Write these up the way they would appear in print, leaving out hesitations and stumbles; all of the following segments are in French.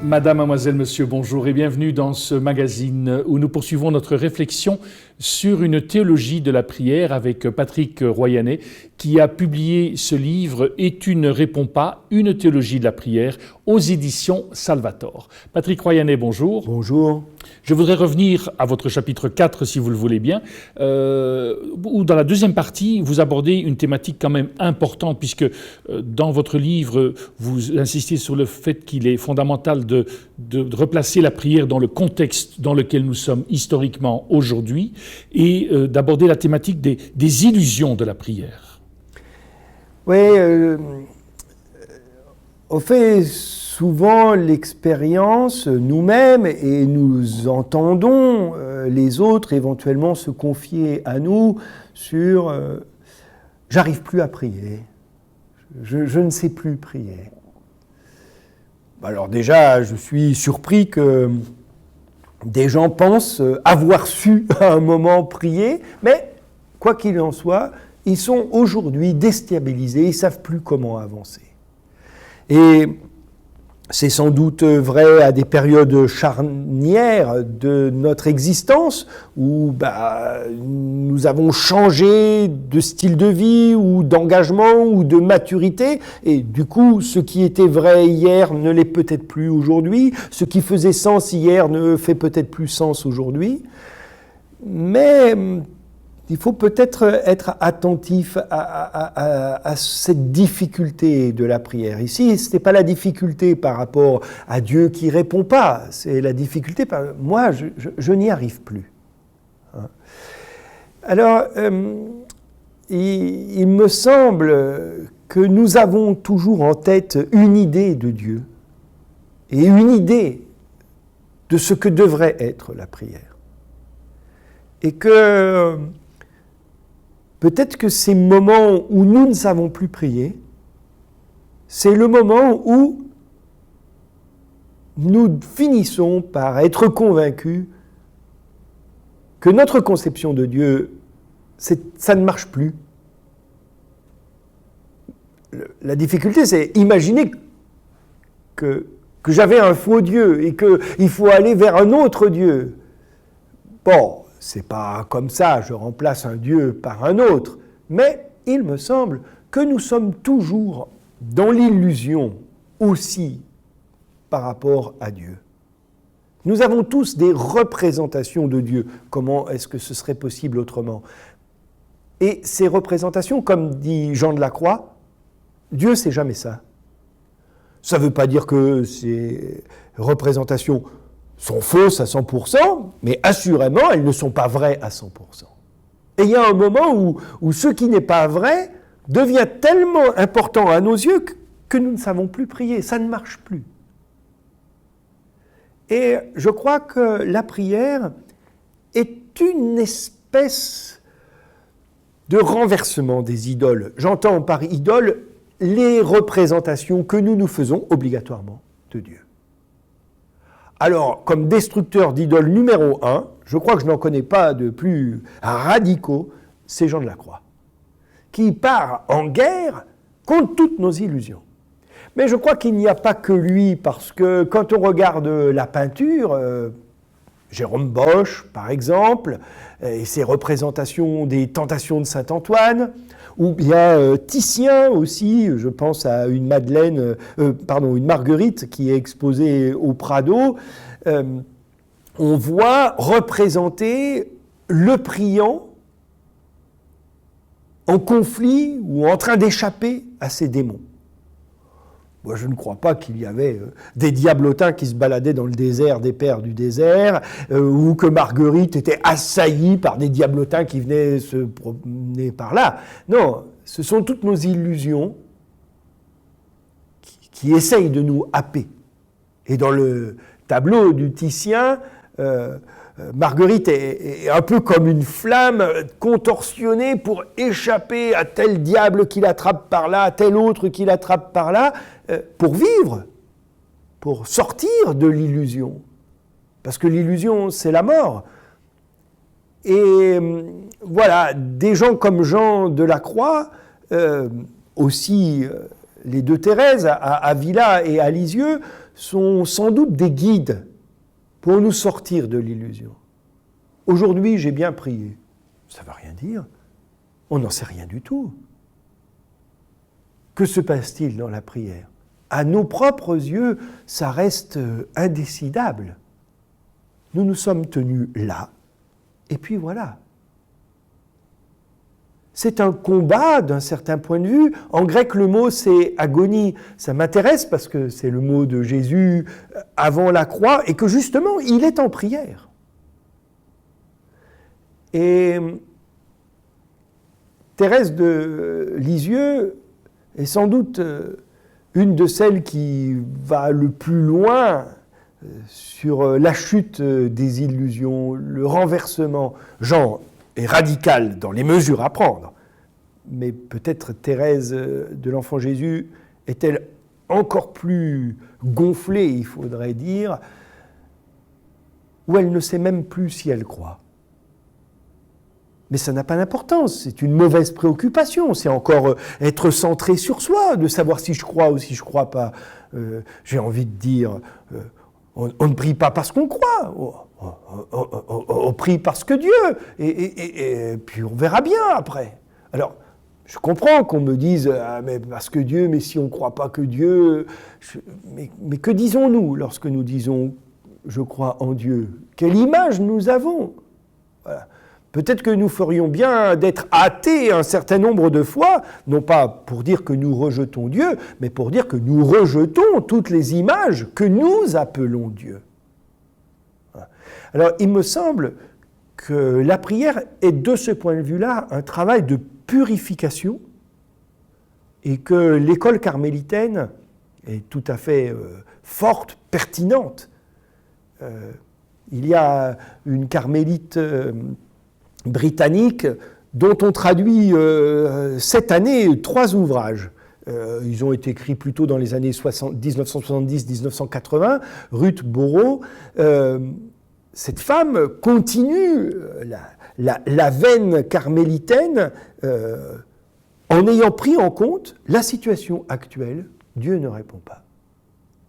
Madame, mademoiselle, monsieur, bonjour et bienvenue dans ce magazine où nous poursuivons notre réflexion sur une théologie de la prière avec Patrick Royanet qui a publié ce livre « Et tu ne réponds pas, une théologie de la prière » aux éditions Salvator. Patrick Royanet, bonjour. Bonjour. Je voudrais revenir à votre chapitre 4, si vous le voulez bien, où dans la deuxième partie, vous abordez une thématique quand même importante, puisque dans votre livre, vous insistez sur le fait qu'il est fondamental de replacer la prière dans le contexte dans lequel nous sommes historiquement aujourd'hui, et d'aborder la thématique des illusions de la prière. Oui, on fait souvent l'expérience nous-mêmes et nous entendons les autres éventuellement se confier à nous sur « j'arrive plus à prier, je ne sais plus prier ». Alors déjà, je suis surpris que des gens pensent avoir su à un moment prier, mais quoi qu'il en soit, ils sont aujourd'hui déstabilisés, ils ne savent plus comment avancer. Et c'est sans doute vrai à des périodes charnières de notre existence où nous avons changé de style de vie ou d'engagement ou de maturité et du coup ce qui était vrai hier ne l'est peut-être plus aujourd'hui, ce qui faisait sens hier ne fait peut-être plus sens aujourd'hui, mais il faut peut-être être attentif à cette difficulté de la prière. Ici, ce n'est pas la difficulté par rapport à Dieu qui ne répond pas, c'est la difficulté par moi, je n'y arrive plus. Alors, il me semble que nous avons toujours en tête une idée de Dieu et une idée de ce que devrait être la prière. Et que peut-être que ces moments où nous ne savons plus prier, c'est le moment où nous finissons par être convaincus que notre conception de Dieu, ça ne marche plus. La difficulté, c'est imaginer que j'avais un faux Dieu et qu'il faut aller vers un autre Dieu. Bon, c'est pas comme ça, je remplace un Dieu par un autre, mais il me semble que nous sommes toujours dans l'illusion aussi par rapport à Dieu. Nous avons tous des représentations de Dieu. Comment est-ce que ce serait possible autrement ? Et ces représentations, comme dit Jean de la Croix, Dieu c'est jamais ça. Ça ne veut pas dire que ces représentations sont fausses à 100%, mais assurément, elles ne sont pas vraies à 100%. Et il y a un moment où ce qui n'est pas vrai devient tellement important à nos yeux que nous ne savons plus prier, ça ne marche plus. Et je crois que la prière est une espèce de renversement des idoles. J'entends par idole les représentations que nous nous faisons obligatoirement de Dieu. Alors, comme destructeur d'idoles numéro 1, je crois que je n'en connais pas de plus radicaux, c'est Jean de la Croix, qui part en guerre contre toutes nos illusions. Mais je crois qu'il n'y a pas que lui, parce que quand on regarde la peinture, Jérôme Bosch, par exemple, et ses représentations des tentations de Saint-Antoine, ou bien Titien aussi, je pense à une une Marguerite qui est exposée au Prado, on voit représenter le priant en conflit ou en train d'échapper à ses démons. Moi, je ne crois pas qu'il y avait des diablotins qui se baladaient dans le désert des pères du désert, ou que Marguerite était assaillie par des diablotins qui venaient se promener par là. Non, ce sont toutes nos illusions qui essayent de nous happer. Et dans le tableau du Titien, Marguerite est un peu comme une flamme contorsionnée pour échapper à tel diable qui l'attrape par là, à tel autre qui l'attrape par là, pour vivre, pour sortir de l'illusion. Parce que l'illusion, c'est la mort. Et voilà, des gens comme Jean de la Croix, aussi les deux Thérèse, à Avila et à Lisieux, sont sans doute des guides pour nous sortir de l'illusion. Aujourd'hui, j'ai bien prié. Ça ne veut rien dire. On n'en sait rien du tout. Que se passe-t-il dans la prière? À nos propres yeux, ça reste indécidable. Nous nous sommes tenus là, et puis voilà. C'est un combat d'un certain point de vue. En grec, le mot c'est agonie. Ça m'intéresse parce que c'est le mot de Jésus avant la croix et que justement, il est en prière. Et Thérèse de Lisieux est sans doute une de celles qui va le plus loin sur la chute des illusions, le renversement. Jean est radical dans les mesures à prendre, mais peut-être Thérèse de l'Enfant Jésus est-elle encore plus gonflée, il faudrait dire, où elle ne sait même plus si elle croit. Mais ça n'a pas d'importance, c'est une mauvaise préoccupation, c'est encore être centré sur soi, de savoir si je crois ou si je ne crois pas. J'ai envie de dire, on ne prie pas parce qu'on croit, on prie parce que Dieu, et puis on verra bien après. Alors, je comprends qu'on me dise, ah, mais parce que Dieu, mais si on ne croit pas que Dieu... Mais que disons-nous lorsque nous disons, je crois en Dieu? Quelle image nous avons? Voilà. Peut-être que nous ferions bien d'être athées un certain nombre de fois, non pas pour dire que nous rejetons Dieu, mais pour dire que nous rejetons toutes les images que nous appelons Dieu. Alors, il me semble que la prière est de ce point de vue-là un travail de purification et que l'école carmélitaine est tout à fait forte, pertinente. Il y a une carmélite britannique dont on traduit cette année 3 ouvrages. Ils ont été écrits plutôt dans les années 1970-1980, Ruth Borrow. Cette femme continue la veine carmélitaine en ayant pris en compte la situation actuelle. Dieu ne répond pas.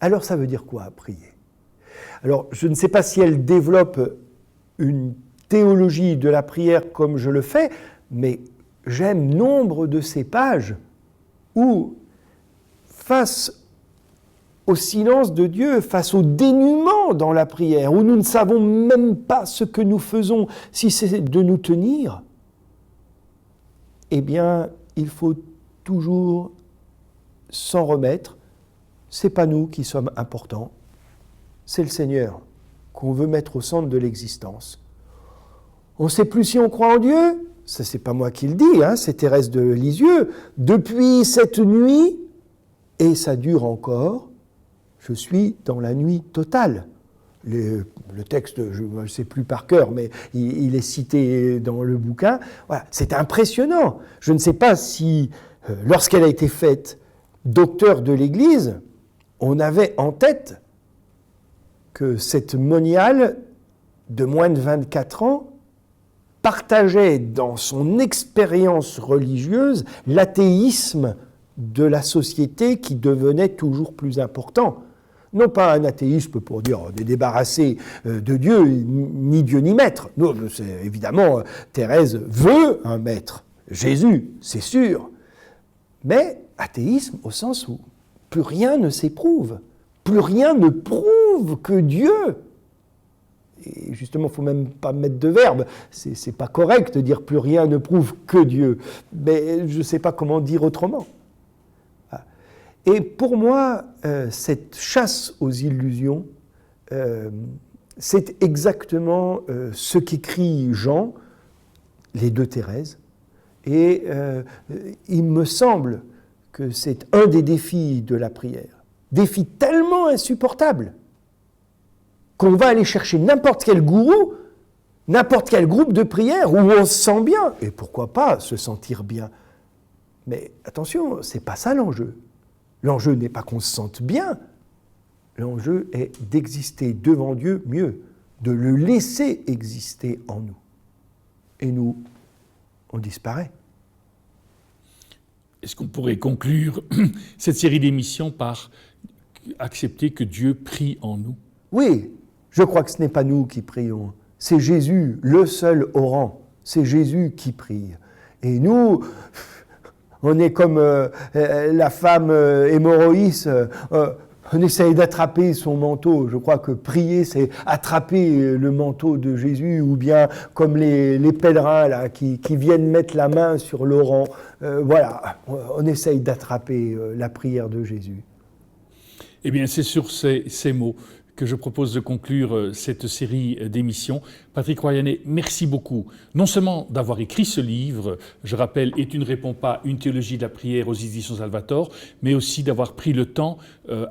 Alors ça veut dire quoi, prier? Alors je ne sais pas si elle développe une théologie de la prière comme je le fais, mais j'aime nombre de ces pages où, face au silence de Dieu, face au dénuement dans la prière, où nous ne savons même pas ce que nous faisons, si c'est de nous tenir, eh bien, il faut toujours s'en remettre. Ce n'est pas nous qui sommes importants, c'est le Seigneur qu'on veut mettre au centre de l'existence. On ne sait plus si on croit en Dieu, ça c'est pas moi qui le dis, hein, c'est Thérèse de Lisieux. Depuis cette nuit, et ça dure encore, je suis dans la nuit totale. Le texte, je ne sais plus par cœur, mais il est cité dans le bouquin. Voilà, c'est impressionnant. Je ne sais pas si, lorsqu'elle a été faite docteur de l'Église, on avait en tête que cette moniale de moins de 24 ans partageait dans son expérience religieuse l'athéisme de la société qui devenait toujours plus important. Non pas un athéisme pour dire on est débarrassé de Dieu, ni Dieu ni maître. Non, évidemment, Thérèse veut un maître, Jésus, c'est sûr. Mais athéisme au sens où plus rien ne s'éprouve, plus rien ne prouve que Dieu. Et justement, il ne faut même pas mettre de verbe. C'est pas correct de dire plus rien ne prouve que Dieu. Mais je ne sais pas comment dire autrement. Et pour moi, cette chasse aux illusions, c'est exactement ce qu'écrit Jean, les deux Thérèse. Et il me semble que c'est un des défis de la prière. Défi tellement insupportable qu'on va aller chercher n'importe quel gourou, n'importe quel groupe de prière où on se sent bien. Et pourquoi pas se sentir bien? Mais attention, ce n'est pas ça l'enjeu. L'enjeu n'est pas qu'on se sente bien, l'enjeu est d'exister devant Dieu mieux, de le laisser exister en nous. Et nous, on disparaît. Est-ce qu'on pourrait conclure cette série d'émissions par accepter que Dieu prie en nous? Oui, je crois que ce n'est pas nous qui prions. C'est Jésus, le seul au rang. C'est Jésus qui prie. Et nous, on est comme la femme hémorroïs, on essaye d'attraper son manteau. Je crois que prier, c'est attraper le manteau de Jésus, ou bien comme les pèlerins là, qui viennent mettre la main sur l'orant. Voilà, on essaye d'attraper la prière de Jésus. Eh bien, c'est sur ces mots que je propose de conclure cette série d'émissions. Patrick Royanet, merci beaucoup. Non seulement d'avoir écrit ce livre, je rappelle, Et tu ne réponds pas, une théologie de la prière aux éditions Salvator, mais aussi d'avoir pris le temps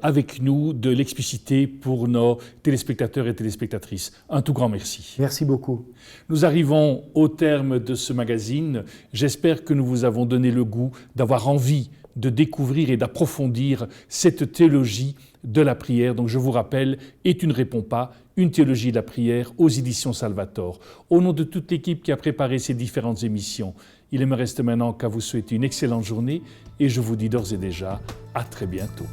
avec nous de l'expliciter pour nos téléspectateurs et téléspectatrices. Un tout grand merci. Merci beaucoup. Nous arrivons au terme de ce magazine. J'espère que nous vous avons donné le goût d'avoir envie de découvrir et d'approfondir cette théologie de la prière. Donc je vous rappelle, Et tu ne réponds pas, une théologie de la prière aux éditions Salvator. Au nom de toute l'équipe qui a préparé ces différentes émissions, il ne me reste maintenant qu'à vous souhaiter une excellente journée et je vous dis d'ores et déjà à très bientôt.